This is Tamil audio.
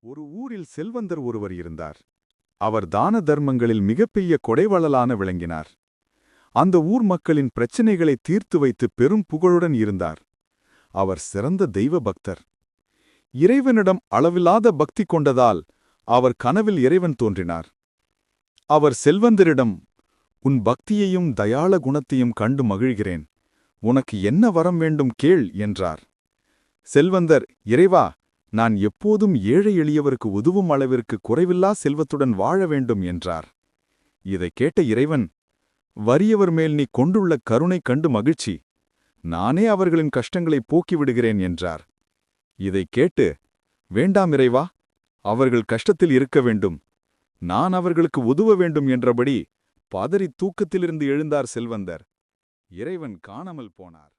ஒரு ஊரில் செல்வந்தர் ஒருவர் இருந்தார். அவர் தான தர்மங்களில் மிகப்பெரிய கொடைவள்ளலான விளங்கினார். அந்த ஊர் மக்களின் பிரச்சினைகளை தீர்த்து வைத்து பெரும் புகழுடன் இருந்தார். அவர் சிறந்த தெய்வ பக்தர். இறைவனிடம் அளவில்லாத பக்தி கொண்டதால் அவர் கனவில் இறைவன் தோன்றினார். அவர் செல்வந்தரிடம், "உன் பக்தியையும் தயாள குணத்தையும் கண்டு மகிழ்கிறேன். உனக்கு என்ன வரம் வேண்டும் கேள்" என்றார். செல்வந்தர், "இறைவா, நான் எப்போதும் ஏழை எளியவருக்கு உதவும் அளவிற்கு குறைவில்லா செல்வத்துடன் வாழ வேண்டும்" என்றார். இதைக் கேட்ட இறைவன், "வறியவர் மேல் நீ கொண்டுள்ள கருணை கண்டு மகிழ்ச்சி. நானே அவர்களின் கஷ்டங்களை போக்கிவிடுகிறேன்" என்றார். இதைக் கேட்டு, "வேண்டாம் இறைவா, அவர்கள் கஷ்டத்தில் இருக்க வேண்டும். நான் அவர்களுக்கு உதவ வேண்டும்" என்றபடி பதறி தூக்கத்திலிருந்து எழுந்தார் செல்வந்தர். இறைவன் காணாமல் போனார்.